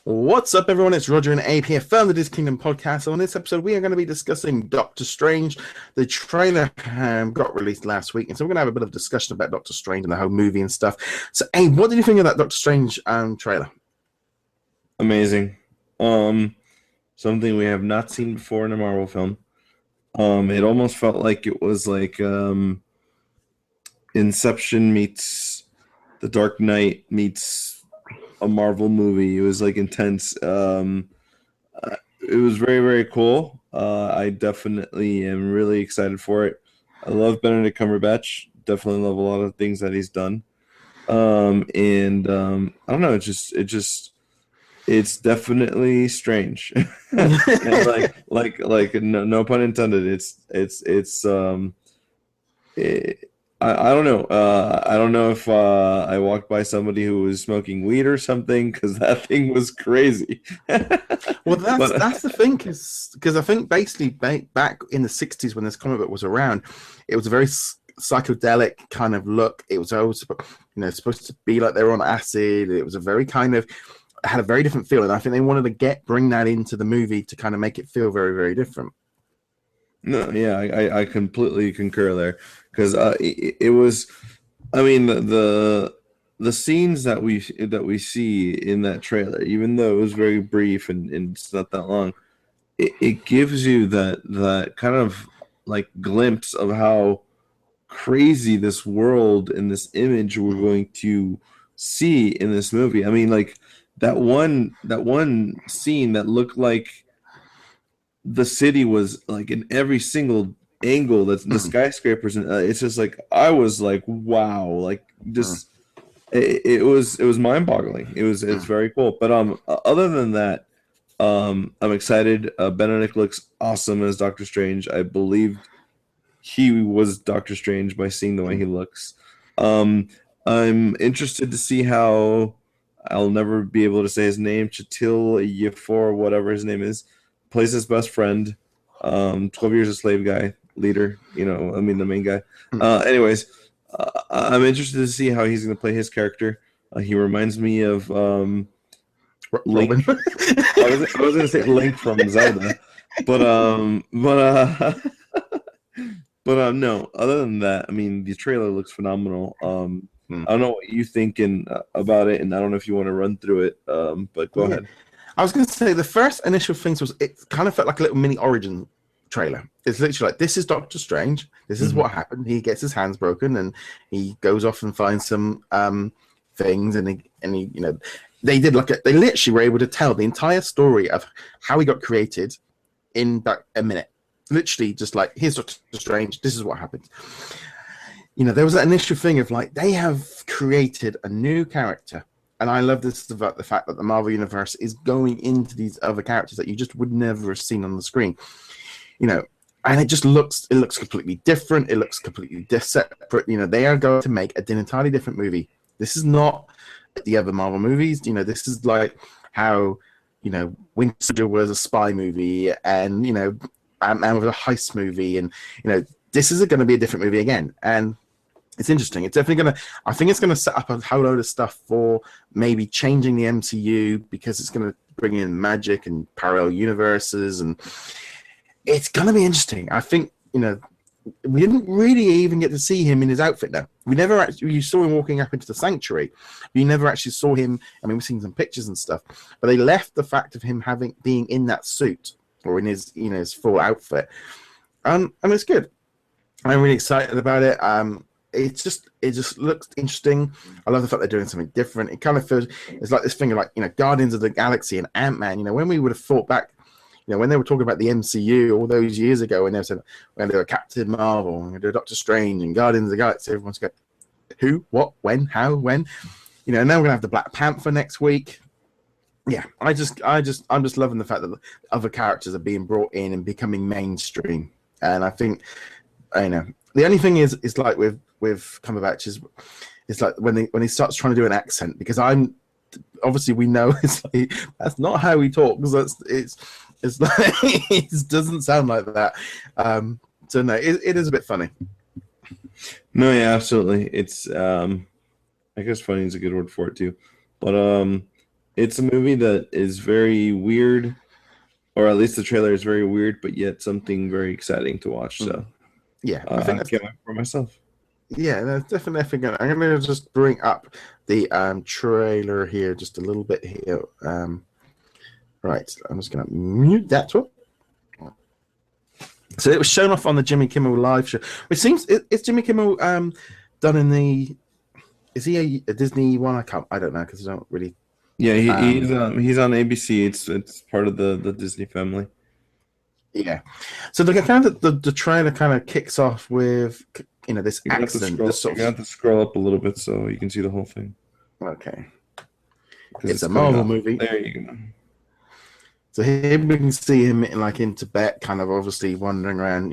What's up, everyone? It's Roger and APF from the DisKingdom podcast. On this episode, we are going to be discussing Doctor Strange. The trailer got released last week, and so we're going to have a bit of discussion about Doctor Strange and the whole movie and stuff. So, hey, what did you think of that Doctor Strange trailer? Amazing. Something we have not seen before in a Marvel film. It almost felt like it was like Inception meets The Dark Knight meets a Marvel movie. It was like intense. It was very, very cool. I definitely am really excited for it. I love Benedict Cumberbatch. Definitely love a lot of things that he's done. I don't know. It's definitely strange. And like no pun intended. I don't know. I don't know if I walked by somebody who was smoking weed or something because that thing was crazy. Well, But that's the thing, because I think basically back in the '60s when this comic book was around, it was a very psychedelic kind of look. It was always, supposed to be like they were on acid. It was a very kind of had a very different feel, and I think they wanted to bring that into the movie to kind of make it feel very, very different. no, yeah, I completely concur there because it was. I mean the scenes that we see in that trailer, even though it was very brief and it's not that long, it gives you that kind of like glimpse of how crazy this world and this image we're going to see in this movie. I mean, like that one scene that looked like the city was like in every single angle that's the Mm, skyscrapers and it's just like I was like wow, like mm, just it was mind-boggling. It's mm. very cool. But other than that, I'm excited. Benedict looks awesome as Doctor Strange. I believe he was Doctor Strange by seeing the way he looks. Um, I'm interested to see how I'll never be able to say his name. Chitil Yefor, whatever his name is, plays his best friend. 12 Years a Slave guy, leader. I mean the main guy. Mm. Anyways, I'm interested to see how he's going to play his character. He reminds me of Link. Robin. I was going to say Link from Zelda, but no. Other than that, I mean, the trailer looks phenomenal. Mm. I don't know what you thinking about it, and I don't know if you want to run through it. But go Yeah. ahead. I was going to say the first initial things was it kind of felt like a little mini origin trailer. It's literally like, this is Doctor Strange. This is Hmm. what happened. He gets his hands broken and he goes off and finds some things, and they did they literally were able to tell the entire story of how he got created in about a minute. Literally just like, here's Doctor Strange. This is what happened. There was that initial thing of like, they have created a new character. And I love this about the fact that the Marvel Universe is going into these other characters that you just would never have seen on the screen. You know, and it looks completely different. It looks completely separate. They are going to make an entirely different movie. This is not the other Marvel movies. This is like how, Winter Soldier was a spy movie, and Ant-Man was a heist movie, and this is going to be a different movie again. And it's interesting. It's definitely going to, I think it's going to set up a whole load of stuff for maybe changing the MCU, because it's going to bring in magic and parallel universes, and it's going to be interesting. I think, we didn't really even get to see him in his outfit now. We never actually, you saw him walking up into the sanctuary. You never actually saw him. I mean, we've seen some pictures and stuff, but they left the fact of him being in that suit or in his full outfit. And it's good. I'm really excited about it. It just looks interesting. I love the fact they're doing something different. It kind of feels, it's like this thing of like, Guardians of the Galaxy and Ant-Man. When we would have thought back, when they were talking about the MCU all those years ago, when they said when they were Captain Marvel and Doctor Strange and Guardians of the Galaxy, everyone's going, who, what, when, how, when, and now we're gonna have the Black Panther next week. Yeah, I'm just loving the fact that the other characters are being brought in and becoming mainstream. And I think, the only thing is like with Cumberbatch is like when he starts trying to do an accent, because I'm obviously, we know it's like, that's not how he talks. It's like, it doesn't sound like that. So no, it is a bit funny. No, yeah, absolutely. It's I guess funny is a good word for it too. But it's a movie that is very weird, or at least the trailer is very weird, but yet something very exciting to watch. So Yeah, I think I can't wait for myself. yeah, that's definitely gonna. I'm gonna just bring up the trailer here just a little bit here. Right, I'm just gonna mute that one. So it was shown off on the Jimmy Kimmel live show. It seems is Jimmy Kimmel done in the. Is he a Disney one? I don't know because I don't really. Yeah, he's on ABC. It's part of the Disney family. Yeah, so the kind of the trailer kind of kicks off with this accident. You have to scroll up a little bit so you can see the whole thing. Okay, it's a Marvel movie. There you go. So here we can see him in Tibet, kind of obviously wandering around.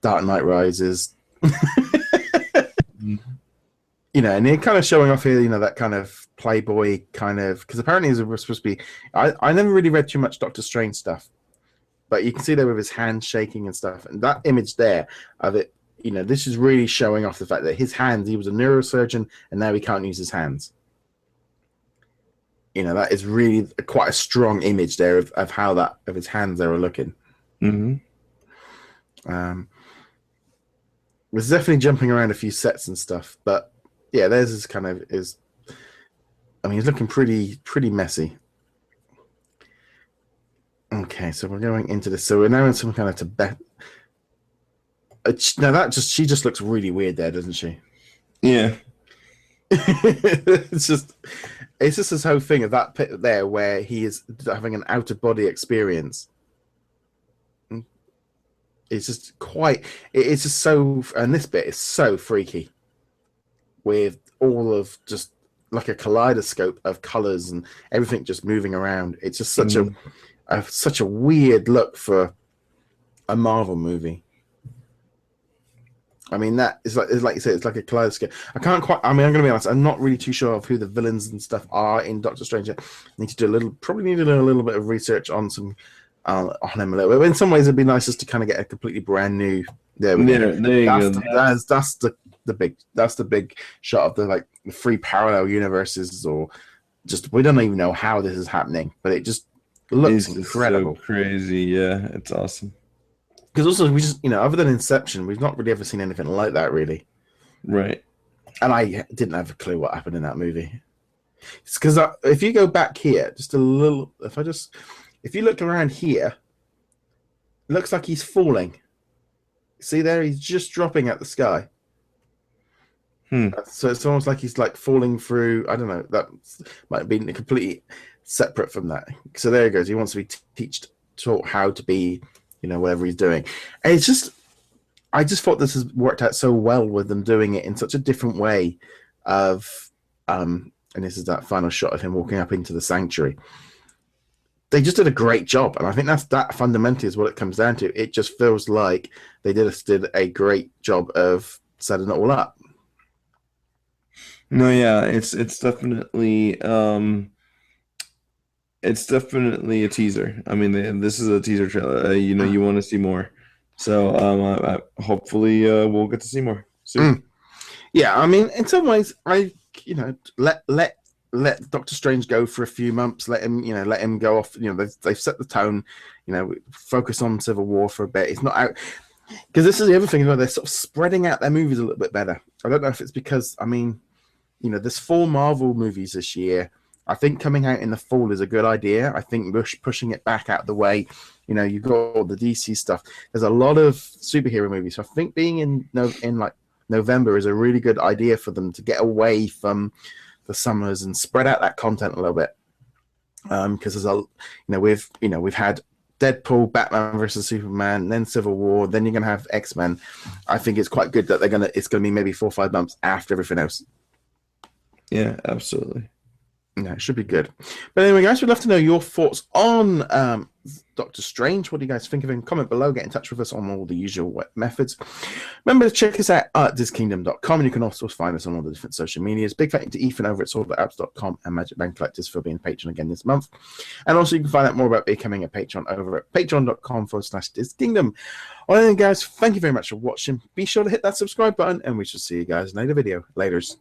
Dark Knight Rises. And they're kind of showing off here, that kind of playboy kind of, because apparently it was supposed to be. I never really read too much Doctor Strange stuff, but you can see there with his hands shaking and stuff, and that image there of it, this is really showing off the fact that his hands. He was a neurosurgeon, and now he can't use his hands. That is really quite a strong image there of how of his hands there are looking. Mm-hmm. Was definitely jumping around a few sets and stuff, but yeah, theirs is kind of is. I mean, he's looking pretty messy. Okay, so we're going into this. So we're now in some kind of Tibet. Now she just looks really weird there, doesn't she? Yeah. it's just this whole thing of that pit there where he is having an out of body experience. It's just it's just so, and this bit is so freaky with all of just like a kaleidoscope of colors and everything just moving around. It's just such a weird look for a Marvel movie. I mean, that is like you said, it's like a kaleidoscope. I'm going to be honest, I'm not really too sure of who the villains and stuff are in Doctor Strange. Need to do a little bit of research on some on him a little bit. But in some ways, it'd be nice just to kind of get a completely brand new. There you go. That's the big shot of the three parallel universes, or just we don't even know how this is happening, but it just looks incredible, so crazy. Yeah, it's awesome. Because also we just other than Inception, we've not really ever seen anything like that, really. Right. And I didn't have a clue what happened in that movie. It's because if you go back here, just a little, if you look around here, it looks like he's falling. See there, he's just dropping at the sky. So it's almost like he's falling through. I don't know. That might be completely separate from that. So there he goes. He wants to be taught how to be, whatever he's doing. And it's just, I just thought this has worked out so well with them doing it in such a different way. And this is that final shot of him walking up into the sanctuary. They just did a great job, and I think that fundamentally is what it comes down to. It just feels like they did a great job of setting it all up. No, yeah, it's definitely a teaser. I mean, this is a teaser trailer. You want to see more, so hopefully we'll get to see more soon. Yeah, I mean, in some ways, let Doctor Strange go for a few months. Let him go off. They've set the tone. Focus on Civil War for a bit. It's not out because this is the other thing. They're sort of spreading out their movies a little bit better. I don't know if it's because there's 4 Marvel movies this year. I think coming out in the fall is a good idea. I think pushing it back out the way. You've got all the DC stuff. There's a lot of superhero movies. So I think being in November is a really good idea for them to get away from the summers and spread out that content a little bit. Because we've had Deadpool, Batman versus Superman, then Civil War, then you're gonna have X-Men. I think it's quite good that it's gonna be maybe 4 or 5 months after everything else. Yeah, absolutely. Yeah, it should be good. But anyway, guys, we'd love to know your thoughts on Doctor Strange. What do you guys think of him? Comment below. Get in touch with us on all the usual methods. Remember to check us out at DisKingdom.com, and you can also find us on all the different social medias. Big thank you to Ethan over at SwordApps.com and Magic Band Collectors for being a patron again this month. And also, you can find out more about becoming a patron over at patreon.com/DisKingdom. Well, then, guys, thank you very much for watching. Be sure to hit that subscribe button, and we shall see you guys in another video. Laters.